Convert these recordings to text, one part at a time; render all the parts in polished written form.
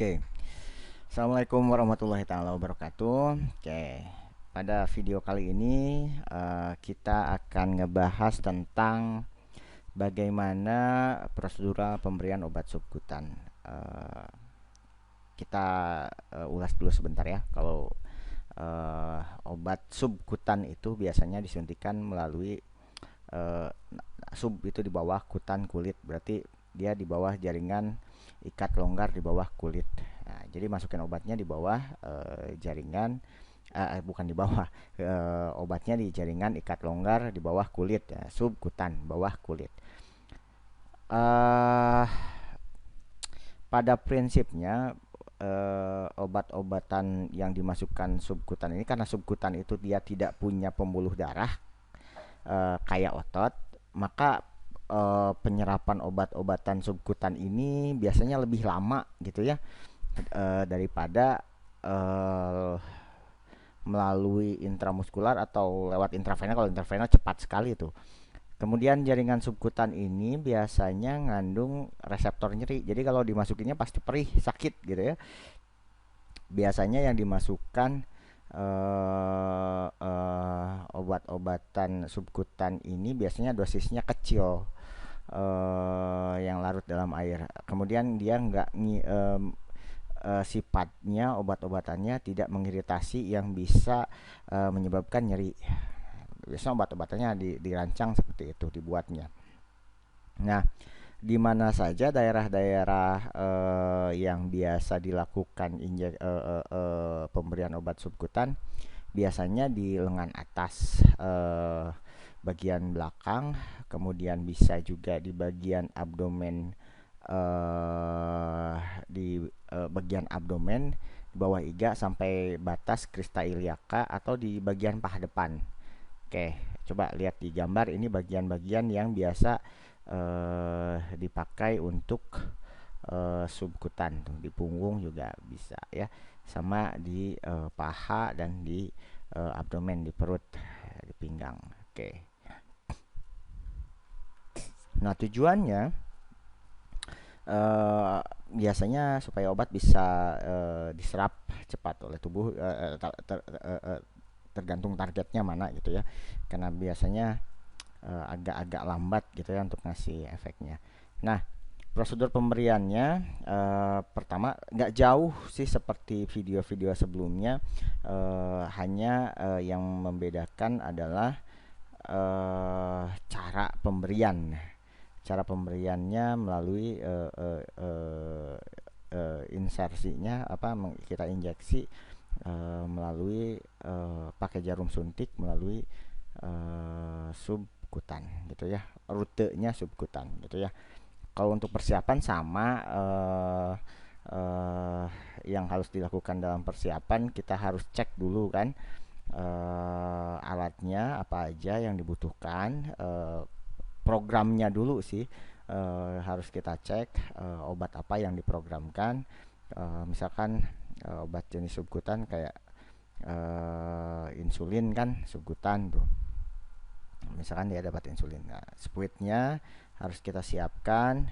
Oke, Assalamualaikum warahmatullahi taala wabarakatuh. Pada video kali ini kita akan ngebahas tentang bagaimana prosedural pemberian obat subkutan. Eh, kita ulas dulu sebentar ya. Kalau obat subkutan itu biasanya disuntikan melalui eh, sub itu di bawah kutan kulit, berarti dia di bawah jaringan ikat longgar di bawah kulit. Nah, jadi masukin obatnya di bawah jaringan, bukan di bawah, obatnya di jaringan ikat longgar di bawah kulit, ya, subkutan bawah kulit. Uh, Pada prinsipnya obat-obatan yang dimasukkan subkutan ini, karena subkutan itu dia tidak punya pembuluh darah kayak otot, maka penyerapan obat-obatan subkutan ini biasanya lebih lama gitu ya, daripada eh, melalui intramuskular atau lewat intravena. Kalau intravena cepat sekali tuh. Kemudian jaringan subkutan ini biasanya ngandung reseptor nyeri. Jadi kalau dimasukinnya pasti perih, sakit gitu ya. Biasanya yang dimasukkan obat-obatan subkutan ini biasanya dosisnya kecil, yang larut dalam air. Kemudian dia nggak sifatnya obat-obatannya tidak mengiritasi yang bisa menyebabkan nyeri. Biasanya obat-obatannya dirancang seperti itu dibuatnya. Nah, di mana saja daerah-daerah yang biasa dilakukan pemberian obat subkutan, biasanya di lengan atas, bagian belakang, kemudian bisa juga di bagian abdomen, bagian abdomen di bawah iga sampai batas krista iliaka, atau di bagian paha depan. Oke, coba lihat di gambar ini bagian-bagian yang biasa dipakai untuk subkutan tuh. Di punggung juga bisa ya, sama di paha dan di abdomen, di perut, di pinggang. Oke. Nah, tujuannya biasanya supaya obat bisa diserap cepat oleh tubuh, tergantung targetnya mana gitu ya. Karena biasanya agak-agak lambat gitu ya untuk ngasih efeknya. Nah, prosedur pemberiannya pertama nggak jauh sih seperti video-video sebelumnya, hanya yang membedakan adalah cara pemberian. Cara pemberiannya melalui insersinya, apa, kita injeksi melalui pakai jarum suntik melalui subkutan gitu ya, rutenya subkutan gitu ya. Kalau untuk persiapan sama, yang harus dilakukan dalam persiapan, kita harus cek dulu kan alatnya apa aja yang dibutuhkan, programnya dulu sih, harus kita cek obat apa yang diprogramkan. Misalkan obat jenis subkutan kayak insulin kan subkutan tuh, misalkan dia dapat insulin. Nah, spuitnya harus kita siapkan,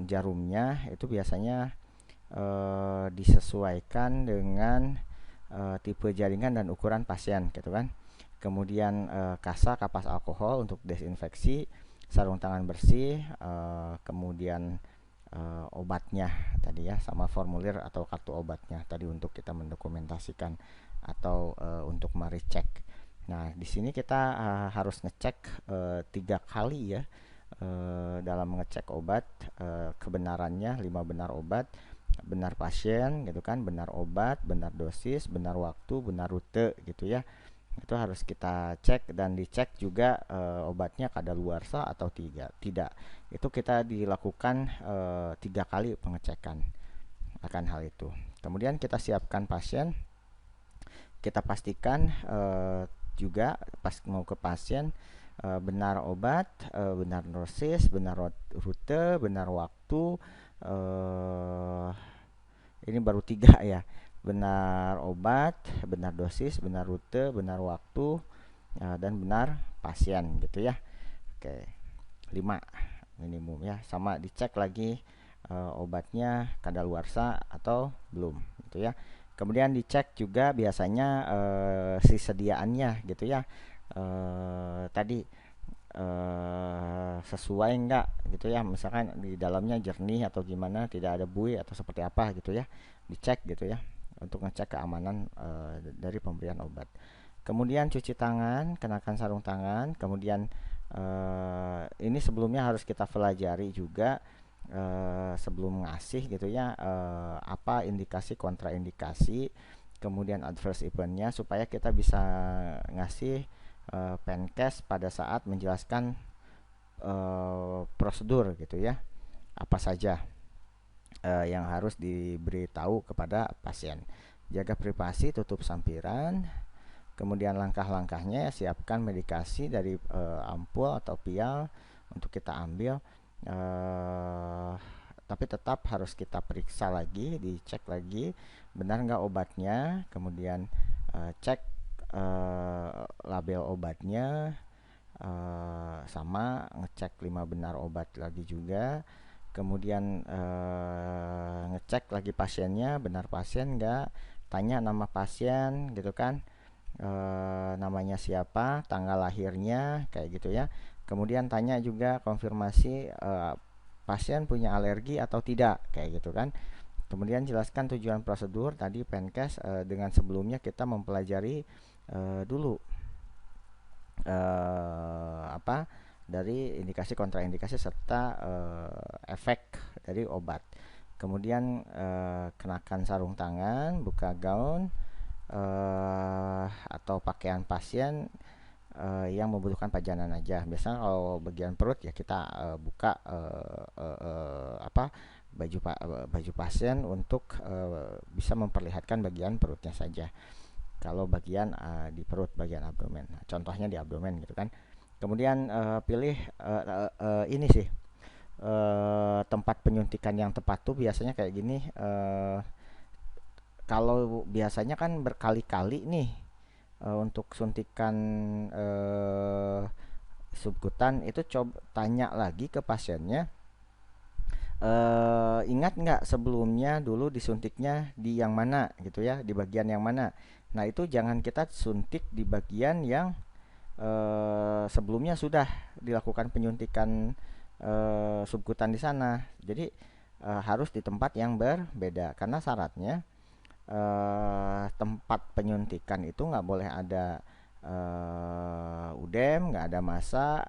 jarumnya itu biasanya disesuaikan dengan tipe jaringan dan ukuran pasien gitu kan. Kemudian kasa, kapas alkohol untuk desinfeksi, sarung tangan bersih, kemudian obatnya tadi ya, sama formulir atau kartu obatnya tadi untuk kita mendokumentasikan atau untuk merecek. Nah, di sini kita harus ngecek 3 kali ya, dalam mengecek obat, kebenarannya, 5 benar obat, benar pasien gitu kan, benar obat, benar dosis, benar waktu, benar rute gitu ya. Itu harus kita cek, dan dicek juga obatnya kadaluarsa atau tidak. Itu kita dilakukan 3 kali pengecekan akan hal itu. Kemudian kita siapkan pasien, kita pastikan juga pas mau ke pasien benar obat, benar dosis, benar rute, benar waktu. eh, ini baru 3 ya, benar obat, benar dosis, benar rute, benar waktu, dan benar pasien gitu ya. Oke, 5 minimum ya. Sama dicek lagi obatnya kadaluarsa atau belum gitu ya. Kemudian dicek juga biasanya si sediaannya gitu ya. Tadi sesuai enggak gitu ya, misalkan di dalamnya jernih atau gimana, tidak ada buih atau seperti apa gitu ya, dicek gitu ya untuk ngecek keamanan dari pemberian obat. Kemudian cuci tangan, kenakan sarung tangan. Kemudian ini sebelumnya harus kita pelajari juga sebelum ngasih gitu ya, apa indikasi kontraindikasi, kemudian adverse eventnya, supaya kita bisa ngasih Penkes pada saat menjelaskan prosedur gitu ya, apa saja yang harus diberitahu kepada pasien. Jaga privasi, tutup sampiran. Kemudian langkah-langkahnya, siapkan medikasi dari ampul atau pial untuk kita ambil. Tapi tetap harus kita periksa lagi, dicek lagi benar nggak obatnya. Kemudian cek label obatnya, sama ngecek 5 benar obat lagi juga. Kemudian ngecek lagi pasiennya, benar pasien nggak, tanya nama pasien gitu kan, namanya siapa, tanggal lahirnya kayak gitu ya. Kemudian tanya juga konfirmasi pasien punya alergi atau tidak kayak gitu kan. Kemudian jelaskan tujuan prosedur tadi Penkes, dengan sebelumnya kita mempelajari dulu apa dari indikasi kontraindikasi serta efek dari obat. Kemudian kenakan sarung tangan, buka gaun atau pakaian pasien yang membutuhkan pajanan aja. Biasanya kalau bagian perut ya kita buka apa baju pasien untuk bisa memperlihatkan bagian perutnya saja. Kalau bagian di perut, bagian abdomen, nah, contohnya di abdomen gitu kan. Kemudian pilih ini sih, tempat penyuntikan yang tepat tuh biasanya kayak gini. Kalau biasanya kan berkali-kali nih untuk suntikan subkutan itu, coba tanya lagi ke pasiennya, ingat nggak sebelumnya dulu disuntiknya di yang mana gitu ya, di bagian yang mana. Nah itu jangan kita suntik di bagian yang sebelumnya sudah dilakukan penyuntikan subkutan di sana. Jadi harus di tempat yang berbeda, karena syaratnya tempat penyuntikan itu nggak boleh ada udem, nggak ada massa,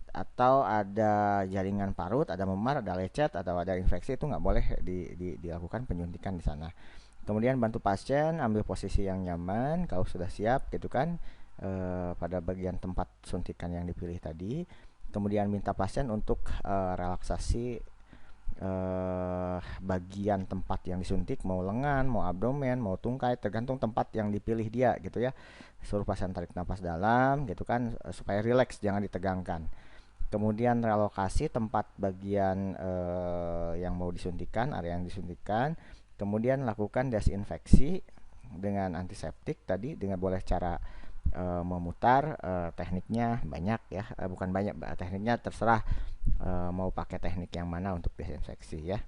atau ada jaringan parut, ada memar, ada lecet, atau ada infeksi. Itu nggak boleh dilakukan penyuntikan di sana. Kemudian bantu pasien ambil posisi yang nyaman kalau sudah siap gitu kan, pada bagian tempat suntikan yang dipilih tadi. Kemudian minta pasien untuk relaksasi bagian tempat yang disuntik, mau lengan, mau abdomen, mau tungkai, tergantung tempat yang dipilih dia gitu ya. Suruh pasien tarik nafas dalam gitu kan, supaya rileks, jangan ditegangkan. Kemudian relokasi tempat bagian yang mau disuntikan, area yang disuntikan. Kemudian lakukan desinfeksi dengan antiseptik tadi, dengan boleh cara memutar, tekniknya banyak ya, bukan banyak, tekniknya terserah mau pakai teknik yang mana untuk desinfeksi ya.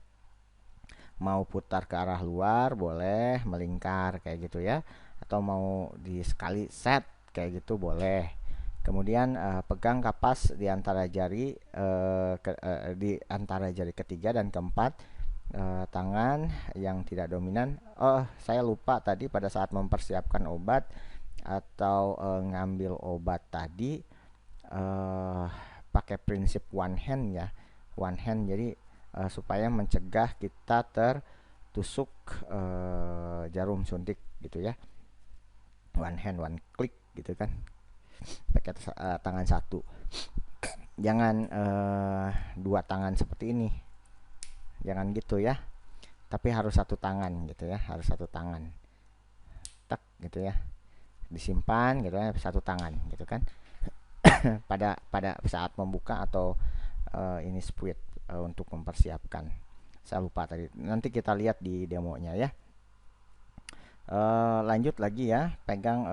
Mau putar ke arah luar boleh, melingkar kayak gitu ya, atau mau di sekali set kayak gitu boleh. Kemudian pegang kapas di antara jari di antara jari ketiga dan keempat tangan yang tidak dominan. Oh, saya lupa tadi pada saat mempersiapkan obat atau ngambil obat tadi, pakai prinsip one hand ya, one hand. Jadi supaya mencegah kita tertusuk jarum suntik gitu ya, one hand one click gitu kan, pakai tangan satu, jangan dua tangan seperti ini, jangan gitu ya, tapi harus satu tangan gitu ya, harus satu tangan, tak gitu ya, disimpan gitu ya, satu tangan gitu kan. pada saat membuka atau ini spuit untuk mempersiapkan. Saya lupa tadi. Nanti kita lihat di demonya ya. Lanjut lagi ya. Pegang,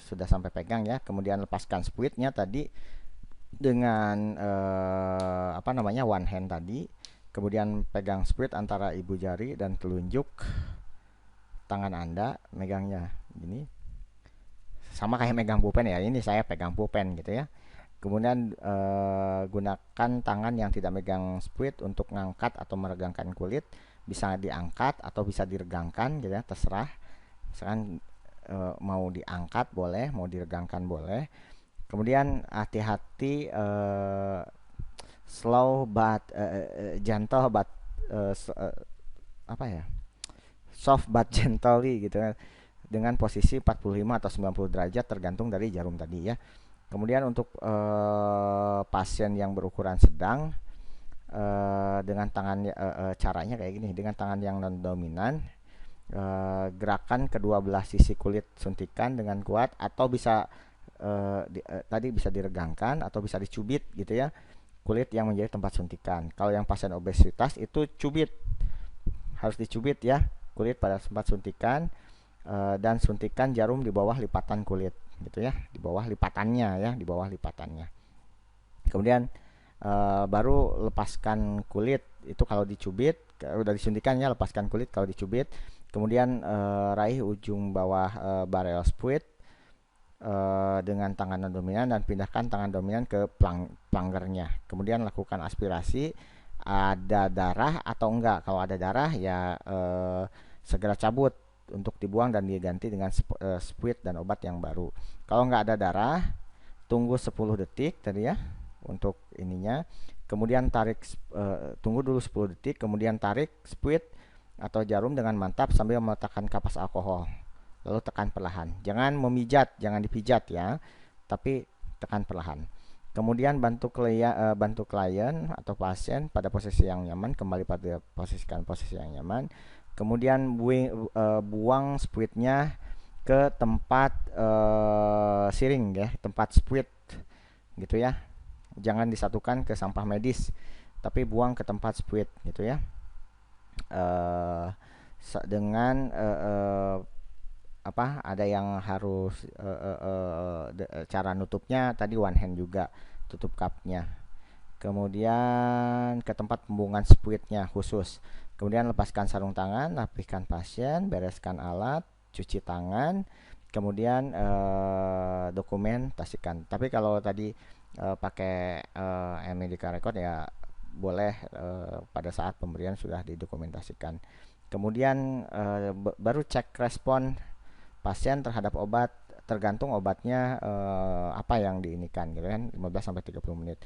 sudah sampai pegang ya. Kemudian lepaskan spuitnya tadi dengan apa namanya one hand tadi. Kemudian pegang spuit antara ibu jari dan telunjuk tangan Anda, megangnya gini. Sama kayak megang pulpen ya. Ini saya pegang pulpen gitu ya. Kemudian gunakan tangan yang tidak megang spuit untuk ngangkat atau meregangkan kulit. Bisa diangkat atau bisa diregangkan gitu ya, terserah. Misalkan mau diangkat boleh, mau diregangkan boleh. Kemudian hati-hati, slow but gentle but apa ya, soft but gently gitu kan, dengan posisi 45 atau 90 derajat tergantung dari jarum tadi ya. Kemudian untuk pasien yang berukuran sedang, dengan tangan caranya kayak gini, dengan tangan yang non dominan, gerakan kedua belah sisi kulit suntikan dengan kuat, atau bisa tadi bisa diregangkan atau bisa dicubit gitu ya, kulit yang menjadi tempat suntikan. Kalau yang pasien obesitas itu cubit, harus dicubit ya kulit pada tempat suntikan, dan suntikan jarum di bawah lipatan kulit gitu ya, di bawah lipatannya ya, di bawah lipatannya. Kemudian baru lepaskan kulit itu kalau dicubit, udah disuntikan ya, lepaskan kulit kalau dicubit. Kemudian raih ujung bawah barel spuit dengan tangan dominan dan pindahkan tangan dominan ke plungernya. Kemudian lakukan aspirasi. Ada darah atau enggak? Kalau ada darah ya segera cabut untuk dibuang dan diganti dengan spuit dan obat yang baru. Kalau enggak ada darah, tunggu 10 detik tadi ya untuk ininya. Kemudian tarik, tunggu dulu 10 detik, kemudian tarik spuit atau jarum dengan mantap sambil meletakkan kapas alkohol. Lalu tekan perlahan. Jangan memijat, jangan dipijat ya, tapi tekan perlahan. Kemudian bantu klien atau pasien pada posisi yang nyaman, kembali pada posisi yang nyaman. Kemudian buang spuitnya ke tempat siring ya, tempat spuit gitu ya. Jangan disatukan ke sampah medis, tapi buang ke tempat spuit gitu ya. Dengan ada yang harus cara nutupnya tadi one hand juga, tutup cupnya. Kemudian ke tempat pembuangan spuitnya khusus. Kemudian lepaskan sarung tangan, rapihkan pasien, bereskan alat, cuci tangan, kemudian dokumentasikan. Tapi kalau tadi pakai medical record ya boleh pada saat pemberian sudah didokumentasikan. Kemudian baru cek respon pasien terhadap obat, tergantung obatnya apa yang diinikan gitu kan, 15 sampai 30 menit.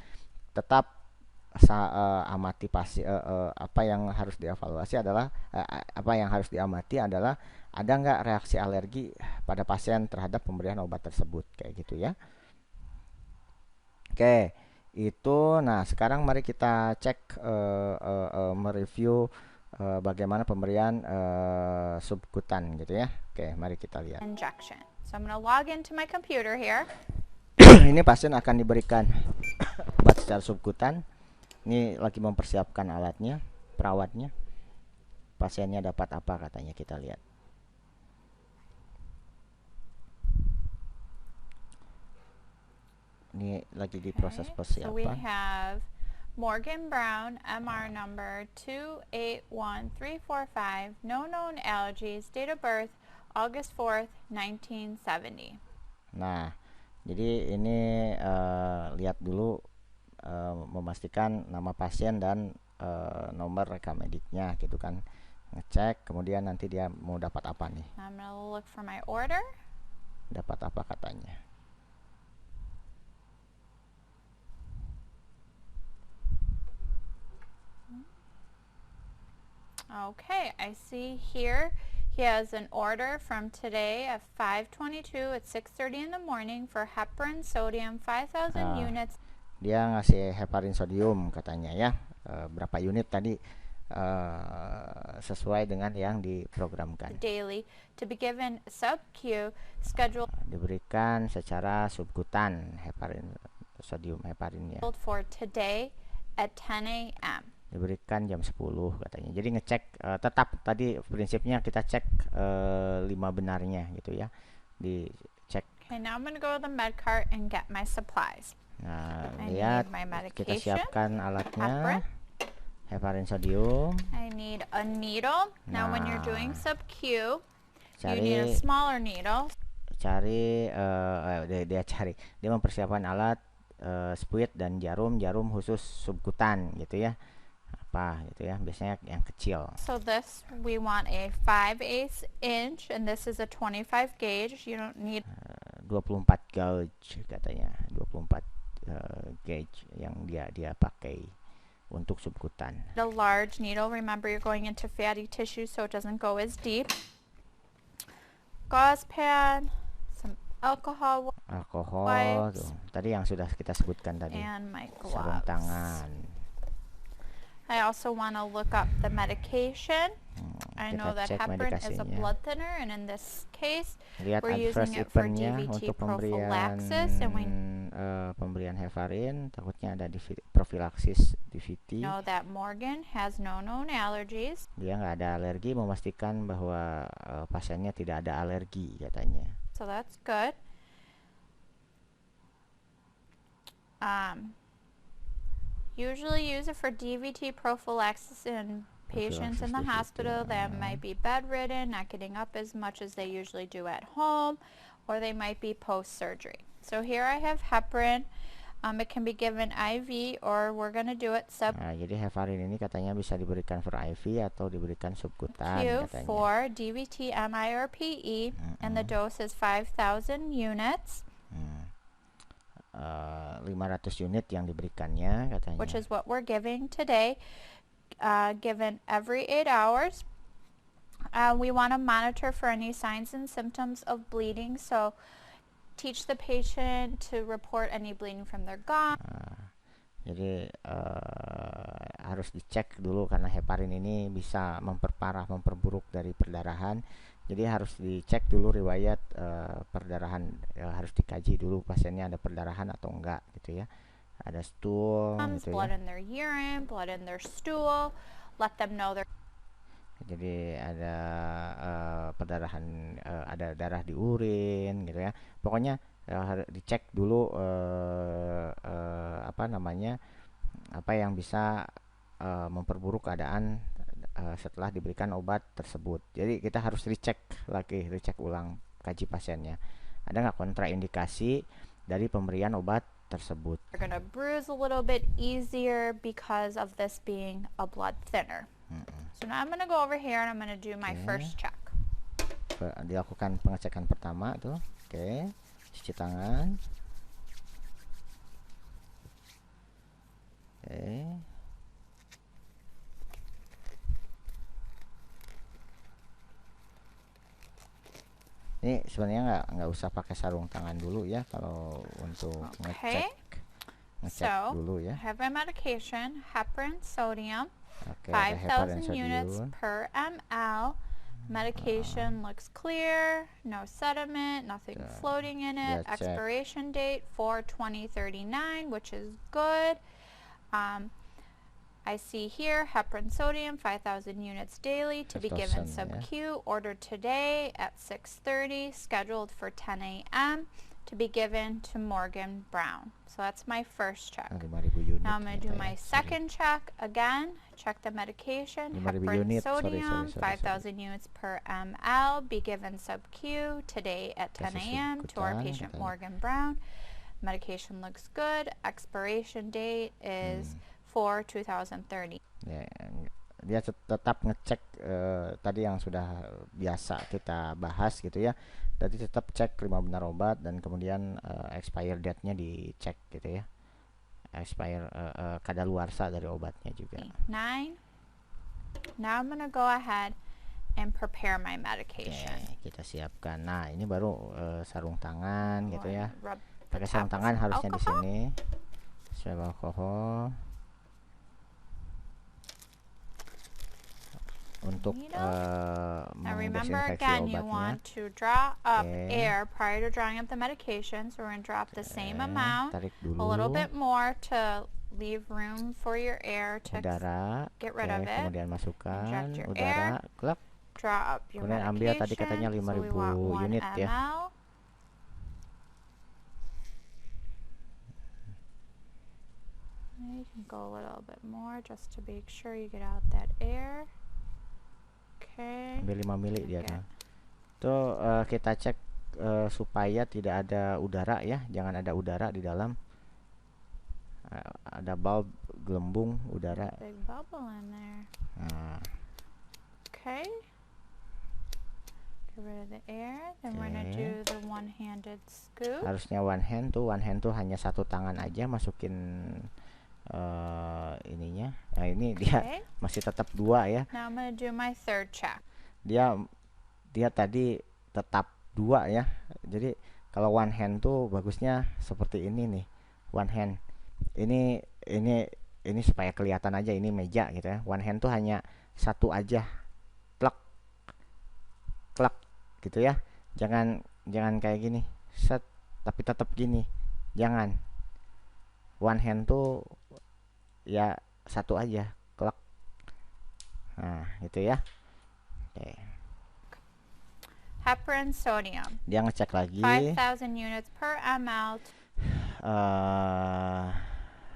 Tetap amati pasien. Apa yang harus dievaluasi adalah apa yang harus diamati adalah ada nggak reaksi alergi pada pasien terhadap pemberian obat tersebut kayak gitu ya. Oke, itu. Nah, sekarang mari kita cek mereview bagaimana pemberian subkutan gitu ya. Oke, mari kita lihat. Injection. So I'm going to log into my computer here. Ini pasien akan diberikan obat secara subkutan. Ini lagi mempersiapkan alatnya, perawatnya. Pasiennya dapat apa katanya, kita lihat. Ini lagi diproses persiapan. So we have Morgan Brown, MR number 281345, no known allergies, date of birth August 4th, 1970. Nah, jadi ini lihat dulu, memastikan nama pasien dan nomor rekam mediknya gitu kan, ngecek. Kemudian nanti dia mau dapat apa nih, I'm gonna look for my order. dapat apa katanya. Okay, I see here he has an order from today at 5/22 at 6:30 in the morning for heparin sodium 5,000 units. Dia ngasih heparin sodium katanya ya, berapa unit tadi, sesuai dengan yang diprogramkan. Daily to be given sub-Q scheduled Diberikan secara subkutan sodium heparinnya. for today at 10 a.m. Diberikan jam 10 katanya. Jadi ngecek, tetap tadi prinsipnya kita cek 5 benarnya gitu ya. Dicek. Okay, now I'm going to go to the med cart and get my supplies. Nah, I lihat, need my kita medication, siapkan alatnya. heparin. heparin sodium. I need a needle. Now when you're doing Nah, sub-Q, you need a cari smaller needle. dia mempersiapkan alat spuit dan jarum khusus subkutan gitu ya, apa gitu ya, biasanya yang kecil. So this we want a 5/8 inch and this is a 25 gauge. You don't need 24 gauge katanya, 24 gauge yang dia pakai untuk subkutan. a large needle. Remember, you're going into fatty tissue so it doesn't go as deep. Gauze pad, some alcohol Tuh, tadi yang sudah kita sebutkan tadi, and my sarung gloves. tangan. I also want to look up the medication. I know that Kita cek heparin is a medikasinya. blood thinner, and in this case, Lihat we're adverse using it for event-nya DVT untuk pemberian prophylaxis, and we pemberian heparin, takutnya ada profilaksis DVT. know that Morgan has no known allergies. Dia nggak ada alergi, memastikan bahwa pasiennya tidak ada alergi katanya. So that's good. Usually use it for DVT prophylaxis in patients in the hospital that might be bedridden, not getting up as much as they usually do at home, or they might be post-surgery. So here I have heparin. It can be given IV or we're going to do it Nah, jadi heparin ini katanya bisa diberikan for IV atau diberikan subkutan sub-Q katanya. for DVT, MI, or PE, and the dose is 5,000 units. 500 unit yang diberikannya katanya. Which is what we're giving today, given every 8 hours. We want to monitor for any signs and symptoms of bleeding, so teach the patient to report any bleeding from their gums. Jadi harus dicek dulu karena heparin ini bisa memperburuk dari perdarahan. Jadi harus dicek dulu riwayat perdarahan, harus dikaji dulu pasiennya ada perdarahan atau enggak gitu ya. Ada stool gitu blood ya. in their urine, blood in their stool. Let them know they're Jadi ada perdarahan, ada darah di urin gitu ya. Pokoknya harus dicek dulu apa yang bisa memperburuk keadaan setelah diberikan obat tersebut. Jadi kita harus recek ulang, kaji pasiennya. Ada nggak kontraindikasi dari pemberian obat tersebut? They're gonna bruise a little bit easier because of this being a blood thinner. So now I'm gonna go over here and I'm gonna do my first check. Dilakukan pengecekan pertama tuh. Oke. Cuci tangan. Oke. Ini sebenarnya nggak usah pakai sarung tangan dulu ya kalau untuk ngecek So, dulu ya. I have my medication, heparin sodium, Oke, ada heparin 5,000 units sodium. per ml. Medication looks clear, no sediment, nothing floating in it. check. Expiration date 4/20/39, which is good. I see here heparin sodium 5,000 units daily to be given 5,000, sub-Q, ordered today at 6:30, scheduled for 10 a.m. to be given to Morgan Brown. So that's my first check. 5.000 unit. Now I'm going to do gitu my ya. second check again. Check the medication. 5.000 Heparin unit. sodium, Sorry. 5,000 units per ml. Be given sub-Q today at 10 Kasih a.m. to our subkutan, patient katanya. Morgan Brown. Medication looks good. Expiration date is 4/2030. Ya, dia tetap ngecek tadi yang sudah biasa kita bahas gitu ya. Jadi tetap cek terima benar obat dan kemudian expire date-nya dicek gitu ya. Expire kadaluarsa dari obatnya juga. 9. Now I'm going to go ahead and prepare my Oke, medication. kita siapkan. Nah, ini baru sarung tangan gitu ya. Rub the Pakai top sarung with tangan some harusnya di alcohol. sini. Swab alkohol. Untuk Now remember mendesinfeksi again, you obatnya. want to draw up Okay. air prior to drawing up the medication. So we're going to drop the same amount, Tarik a dulu little bit more to leave room for your air to udara. get rid Oke, of it. kemudian masukkan Inject your udara. Klak. draw up your Kemudian ambil medication. tadi katanya So we 5.000 want 1 unit ya. ml. You can go a little bit more just to make sure you get out that air. Okay. Sampai 5 mili dia Okay. tuh. Tuh kita cek supaya tidak ada udara ya, jangan ada udara di dalam. Ada bulb gelembung udara. Big bubble in there. Nah, Okay. Get rid of the air. Then we're gonna Okay. do the one-handed scoop. harusnya one hand tuh hanya satu tangan aja masukin ininya. Nah, ini dia Okay. masih tetap 2 ya. Now I'm gonna do my third check. Dia tadi tetap 2 ya. Jadi kalau one hand tuh bagusnya seperti ini nih. One hand. Ini supaya kelihatan aja ini meja gitu ya. One hand tuh hanya satu aja. Klek. Klek gitu ya. Jangan kayak gini. Set, tapi tetap gini. Jangan. One hand tuh ya satu aja. Klek. Nah, gitu ya. Oke. Heparin sodium. Dia ngecek lagi 5,000 units per ml.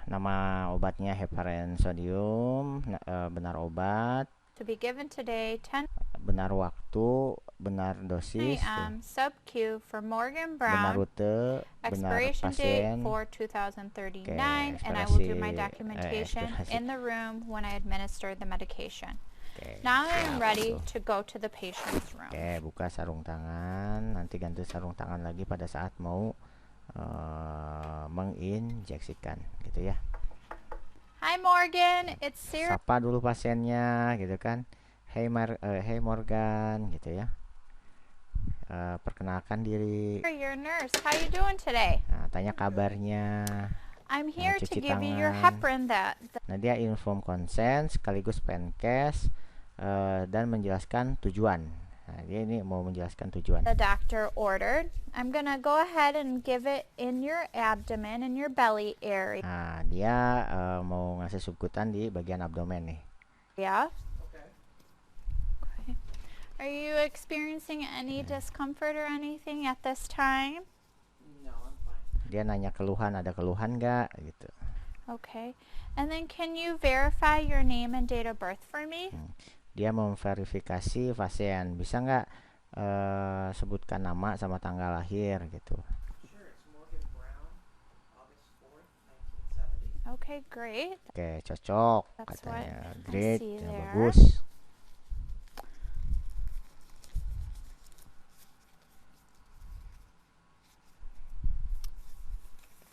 nama obatnya heparin sodium, benar obat, To be given today, 10 benar waktu, benar dosis, a.m. sub-Q for Morgan benar Brown. rute, benar Expiration date pasien. for 2039, Okay, and I will do my ekspirasi, documentation ekspirasi. in the room when I administer the medication. Oke, Now I'm siap ready tuh. to go to the patient's room. Oke, buka sarung tangan, nanti ganti sarung tangan lagi pada saat mau menginjeksikan gitu ya. Hi Morgan, it's Sarah. Sapa dulu pasiennya gitu kan. Hey Morgan gitu ya. Perkenalkan diri. Your nurse. How you doing today? Nah, tanya kabarnya. I'm here to cuci give you your tangan. heparin that Nah, dia inform consent sekaligus pencast dan menjelaskan tujuan. Nah, dia ini mau menjelaskan tujuan. the doctor ordered. I'm gonna go ahead and give it in your abdomen and your belly area. Nah, dia mau ngasih subkutan di bagian abdomen nih. Yeah. Okay. Are you experiencing any discomfort or anything at this time? Dia nanya keluhan, ada keluhan nggak gitu. Okay. And then can you verify your name and date of birth for me? Dia memverifikasi pasien, bisa nggak sebutkan nama sama tanggal lahir gitu. Sure, it's Morgan Brown, August 4th, 1970. Okay, great. Oke, cocok That's katanya. what I Great, see ya, there. bagus.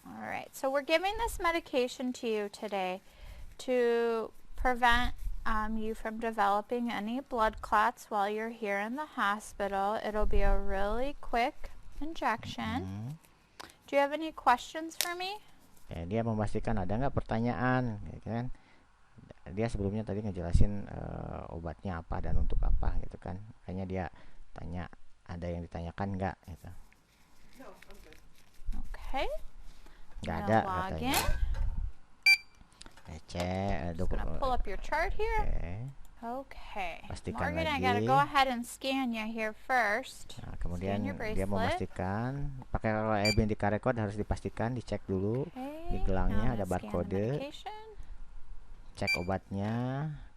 All right. So we're giving this medication to you today to prevent you from developing any blood clots while you're here in the hospital. It'll be a really quick injection. Hmm. Do you have any questions for me? Ya, dia memastikan ada nggak pertanyaan, gitu kan? Dia sebelumnya tadi ngejelasin obatnya apa dan untuk apa, gitu kan? Makanya dia tanya ada yang ditanyakan nggak, gitu. No, I'm good. Okay. Nggak I'm ada gonna log katanya. in. Cek, Just gonna pull up your chart here. Oke. Okay. Pastikan Morgan, I lagi. gotta go ahead and scan you here first. Nah, kemudian your dia bracelet. memastikan pakai kalau Ebin di record harus dipastikan dicek dulu, Okay. di gelangnya now I'm ada gonna scan the barcode, medication. cek obatnya.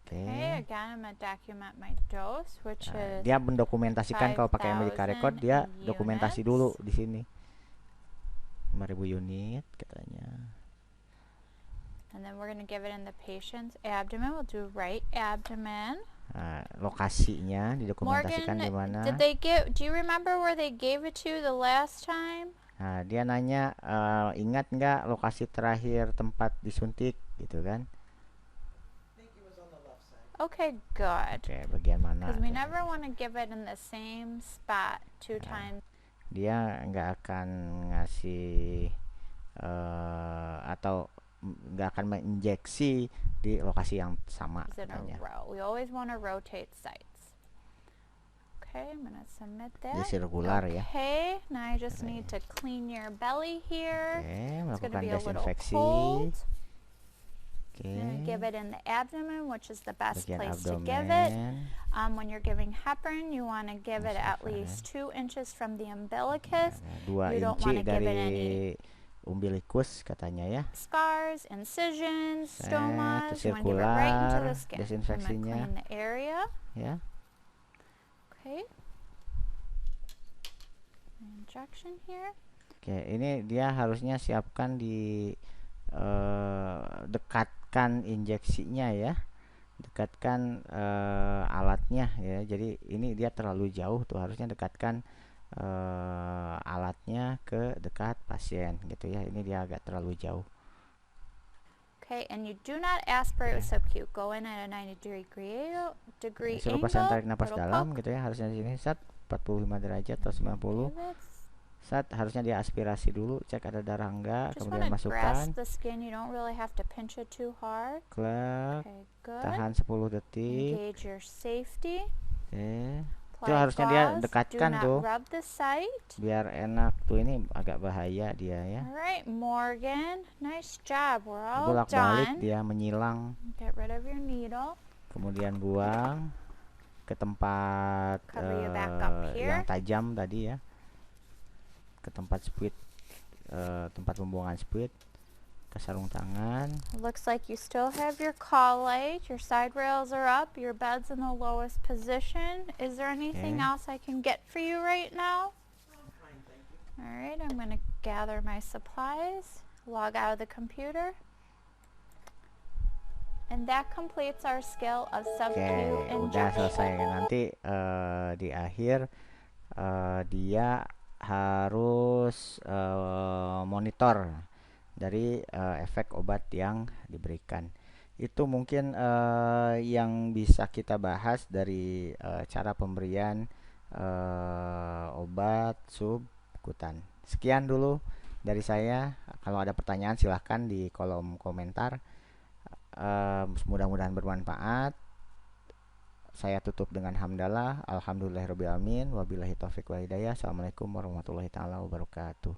Oke. Okay, again, I'm gonna document my dose, which Nah, is dia mendokumentasikan kalau pakai Medica Record, dia 5,000 dokumentasi units. dulu di sini. 5.000 unit katanya. and then we're gonna give it in the patient's abdomen. We'll do right abdomen. Nah, lokasinya didokumentasikan di Morgan, mana. do you remember where they gave it to the last time? Nah, dia nanya ingat nggak lokasi terakhir tempat disuntik gitu kan. I think it was on the left side. Okay, good. Oke, bagian mana? Because we katanya. never want to give it in the same spot two times. Dia nggak akan ngasih atau nggak akan menginjeksi di lokasi yang sama In a katanya. row. We always want to rotate sites. Okay, I'm gonna submit Dia that. sirkular ya. Okay, now I just need to clean your belly here. Oke, It's melakukan gonna be a little desinfeksi. cold. Oke. I'm gonna give it in the abdomen, which is the best Bagian place to give it. abdomen. When you're giving heparin, you want to give it Masuk at heparin. least 2 inches from the umbilicus. Nah, 2 You don't inci wanna give it dari umbilikus katanya ya. Scars, incisions, Set, stomas. You want to give it right into the sirkular, skin. I'm going to desinfeksinya clean the area. ya. Okay. Injection here. Oke, ini dia harusnya siapkan di dekatkan injeksinya ya. Dekatkan alatnya ya. Jadi ini dia terlalu jauh tuh, harusnya dekatkan alatnya ke dekat pasien gitu ya. Ini dia agak terlalu jauh. Okay, and you do not aspirate with subcu. Go in at a 90 degree Suruh angle. pasien tarik napas little dalam poke. gitu ya. Harusnya di sini saat 45 derajat atau 90. Give it. Saat harusnya dia aspirasi dulu, cek ada darah enggak, Just kemudian want to grasp masukkan. the skin. You don't really have to pinch it too hard. Klek, Okay, good. tahan 10 detik. Engage your safety. Oke. Itu Apply harusnya dia gauze. dekatkan Do not tuh rub the site. biar enak tuh. Ini agak bahaya dia ya. Alright, Morgan. Nice job. We're all Bolak-balik done. dia menyilang, Get rid of your needle. kemudian buang ke tempat Cover you back up yang here. tajam tadi ya, ke tempat spuit, tempat pembuangan spuit, ke sarung tangan. Looks like you still have your colate. Your side rails are up. Your bed's in the lowest position. Is there anything Okay. else I can get for you right now? I'm fine, thank you. Alright, I'm going to gather my supplies, log out of the computer. And that completes our skill of Oke, subcu udah selesai. injection. Nanti di akhir dia harus monitor dari efek obat yang diberikan. Itu mungkin yang bisa kita bahas dari cara pemberian obat subkutan. Sekian dulu dari saya. Kalau ada pertanyaan silahkan di kolom komentar. Mudah-mudahan bermanfaat. Saya tutup dengan hamdalah. Alhamdulillahirabbil alamin. Wabillahi taufik wal hidayah. Assalamualaikum warahmatullahi taala wabarakatuh.